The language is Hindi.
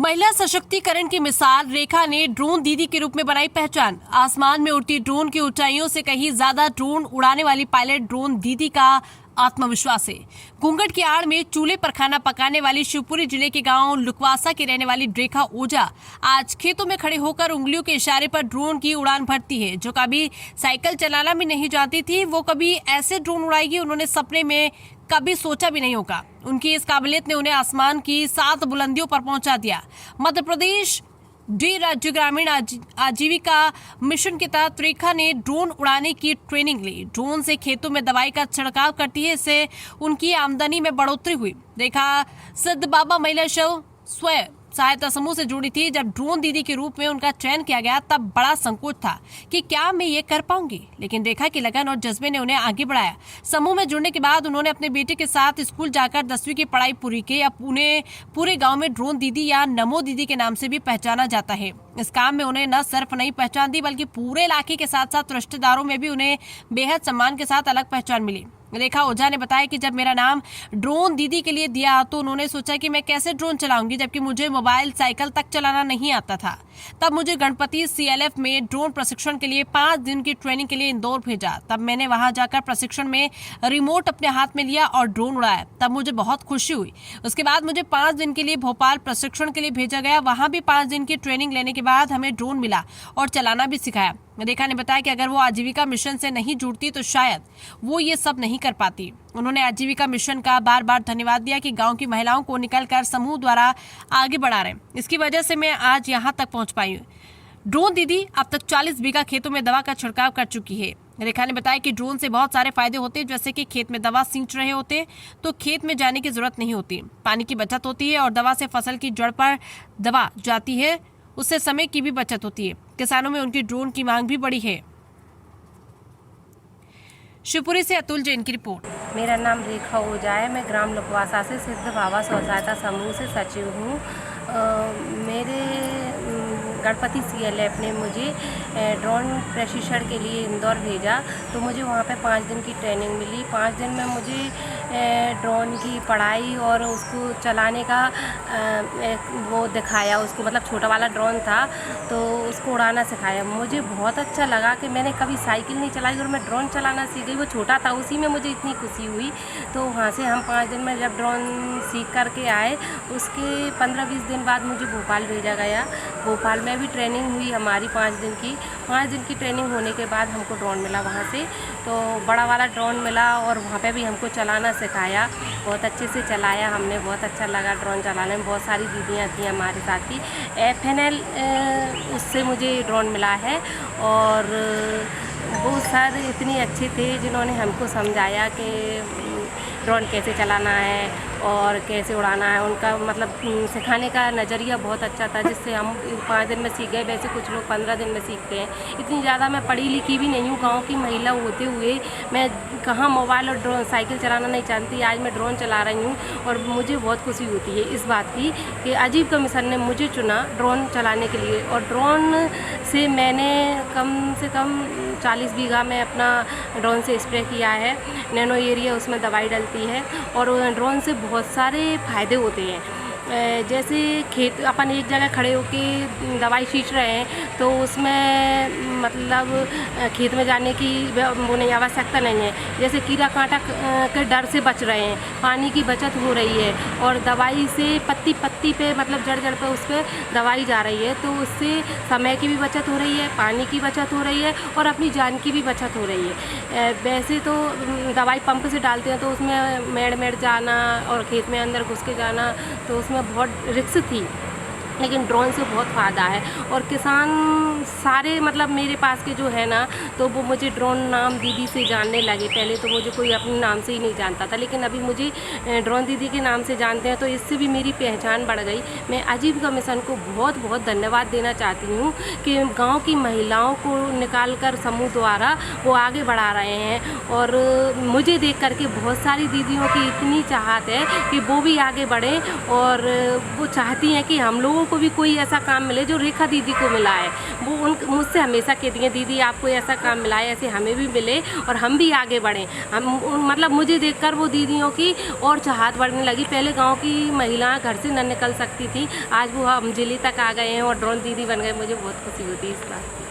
महिला सशक्तिकरण की मिसाल रेखा ने ड्रोन दीदी के रूप में बनाई पहचान। आसमान में उड़ती ड्रोन की ऊंचाइयों से कहीं ज्यादा ड्रोन उड़ाने वाली पायलट ड्रोन दीदी का आत्मविश्वास है। घूंघट की आड़ में चूल्हे पर खाना पकाने वाली शिवपुरी जिले के गांव लुकवासा की रहने वाली रेखा ओझा आज खेतों में खड़े होकर उंगलियों के इशारे पर ड्रोन की उड़ान भरती है। जो कभी साइकिल चलाना भी नहीं जानती थी, वो कभी ऐसे ड्रोन उड़ाएगी उन्होंने सपने में कभी सोचा भी नहीं होगा। उनकी इस काबिलियत ने उन्हें आसमान की 7 बुलंदियों पर पहुंचा दिया। मध्य प्रदेश राज्य ग्रामीण आजीविका मिशन के तहत रेखा ने ड्रोन उड़ाने की ट्रेनिंग ली। ड्रोन से खेतों में दवाई का छिड़काव करती है, इससे उनकी आमदनी में बढ़ोतरी हुई। रेखा सिद्ध बाबा महिला स्वयं सहायता समूह से जुड़ी थी। जब ड्रोन दीदी के रूप में उनका चयन किया गया तब बड़ा संकोच था कि क्या मैं ये कर पाऊंगी, लेकिन रेखा की लगन और जज्बे ने उन्हें आगे बढ़ाया। समूह में जुड़ने के बाद उन्होंने अपने बेटे के साथ स्कूल जाकर 10वीं की पढ़ाई पूरी की। अब उन्हें पूरे गांव में ड्रोन दीदी या नमो दीदी के नाम से भी पहचाना जाता है। इस काम में उन्हें न सिर्फ नई पहचान दी बल्कि पूरे इलाके के साथ साथ रिश्तेदारों में भी उन्हें बेहद सम्मान के साथ अलग पहचान मिली। रेखा ओझा ने बताया कि जब मेरा नाम ड्रोन दीदी के लिए दिया तो उन्होंने सोचा कि मैं कैसे ड्रोन चलाऊंगी, जबकि मुझे मोबाइल साइकिल तक चलाना नहीं आता था। तब मुझे गणपति CLF में ड्रोन प्रशिक्षण के लिए 5 दिन की ट्रेनिंग के लिए इंदौर भेजा। तब मैंने वहां जाकर प्रशिक्षण में रिमोट अपने हाथ में लिया और ड्रोन उड़ाया। तब मुझे बहुत खुशी हुई। उसके बाद मुझे 5 दिन के लिए भोपाल प्रशिक्षण के लिए भेजा गया। वहां भी 5 दिन की ट्रेनिंग लेने के बाद हमें ड्रोन मिला और चलाना भी सिखाया। रेखा ने बताया कि अगर वो आजीविका मिशन से नहीं जुड़ती तो शायद वो ये सब नहीं कर पाती। उन्होंने आजीविका मिशन का बार बार धन्यवाद दिया कि गांव की महिलाओं को निकलकर समूह द्वारा आगे बढ़ा रहे हैं। इसकी वजह से मैं आज यहां तक पहुंच पाई हूँ। ड्रोन दीदी अब तक 40 बीघा खेतों में दवा का छिड़काव कर चुकी है। रेखा ने बताया कि ड्रोन से बहुत सारे फायदे होते हैं, जैसे कि खेत में दवा सींच रहे होते तो खेत में जाने की जरूरत नहीं होती, पानी की बचत होती है और दवा से फसल की जड़ पर दवा जाती है, उससे समय की भी बचत होती है। किसानों में उनकी ड्रोन की मांग भी बढ़ी है। शिवपुरी से अतुल जैन की रिपोर्ट। मेरा नाम रेखा ओझा है। मैं ग्राम लुकवासा से सिद्ध बाबा स्व सहायता समूह से सचिव हूँ। मेरे गणपति CLF ने मुझे ड्रोन प्रशिक्षण के लिए इंदौर भेजा, तो मुझे वहाँ पे 5 दिन की ट्रेनिंग मिली। 5 दिन में मुझे ड्रोन की पढ़ाई और उसको चलाने का वो दिखाया। उसको मतलब छोटा वाला ड्रोन था तो उसको उड़ाना सिखाया। मुझे बहुत अच्छा लगा कि मैंने कभी साइकिल नहीं चलाई और मैं ड्रोन चलाना सीख गई। वो छोटा था, उसी में मुझे इतनी खुशी हुई। तो वहाँ से हम 5 दिन में जब ड्रोन सीख करके आए, उसके 15-20 दिन बाद मुझे भोपाल भेजा गया। भोपाल में भी ट्रेनिंग हुई हमारी 5 दिन की। 5 दिन की ट्रेनिंग होने के बाद हमको ड्रोन मिला वहाँ से, तो बड़ा वाला ड्रोन मिला और वहाँ पे भी हमको चलाना सिखाया। बहुत अच्छे से चलाया हमने, बहुत अच्छा लगा ड्रोन चलाने में। बहुत सारी दीदियाँ थी हमारे साथ ही। FNL उससे मुझे ड्रोन मिला है और वो सर इतने अच्छे थे जिन्होंने हमको समझाया कि ड्रोन कैसे चलाना है और कैसे उड़ाना है। उनका मतलब सिखाने का नज़रिया बहुत अच्छा था, जिससे हम 5 दिन में सीख गए। वैसे कुछ लोग 15 दिन में सीखते हैं। इतनी ज़्यादा मैं पढ़ी लिखी भी नहीं हूँ। गांव की महिला होते हुए मैं कहाँ मोबाइल और ड्रोन साइकिल चलाना नहीं जानती। आज मैं ड्रोन चला रही हूँ और मुझे बहुत खुशी होती है इस बात की कि आजीविका मिशन ने मुझे चुना ड्रोन चलाने के लिए। और ड्रोन से मैंने कम से कम 40 बीघा में अपना ड्रोन से स्प्रे किया है। नैनो एरिया उसमें दवाई डलती है और ड्रोन से बहुत सारे फ़ायदे होते हैं। जैसे खेत अपन एक जगह खड़े होके दवाई छींच रहे हैं तो उसमें मतलब खेत में जाने की वो नहीं, आवश्यकता नहीं है। जैसे कीड़ा कांटा के डर से बच रहे हैं, पानी की बचत हो रही है और दवाई से पत्ती पत्ती पे मतलब जड़ जड़ पे उस पर दवाई जा रही है, तो उससे समय की भी बचत हो रही है, पानी की बचत हो रही है और अपनी जान की भी बचत हो रही है। वैसे तो दवाई पंप से डालते हैं तो उसमें मेड़ जाना और खेत में अंदर घुस के जाना तो उसमें बहुत रिस्क थी, लेकिन ड्रोन से बहुत फ़ायदा है। और किसान सारे मतलब मेरे पास के जो है ना, तो वो मुझे ड्रोन नाम दीदी से जानने लगे। पहले तो मुझे कोई अपने नाम से ही नहीं जानता था, लेकिन अभी मुझे ड्रोन दीदी के नाम से जानते हैं, तो इससे भी मेरी पहचान बढ़ गई। मैं आजीविका मिशन को बहुत बहुत धन्यवाद देना चाहती हूँ कि गाँव की महिलाओं को निकाल कर समूह द्वारा वो आगे बढ़ा रहे हैं। और मुझे देख करके बहुत सारी दीदियों की इतनी चाहत है कि वो भी आगे बढ़ें और वो चाहती हैं कि हम लोगों को भी कोई ऐसा काम मिले जो रेखा दीदी को मिला है। वो मुझसे हमेशा कहती हैं दीदी आपको ऐसा काम मिला है, ऐसे हमें भी मिले और हम भी आगे बढ़ें। हम मतलब मुझे देखकर वो दीदियों की और चाहत बढ़ने लगी। पहले गांव की महिलाएं घर से न निकल सकती थी, आज वो हम जिले तक आ गए हैं और ड्रोन दीदी बन गए। मुझे बहुत खुशी होती है इस बात।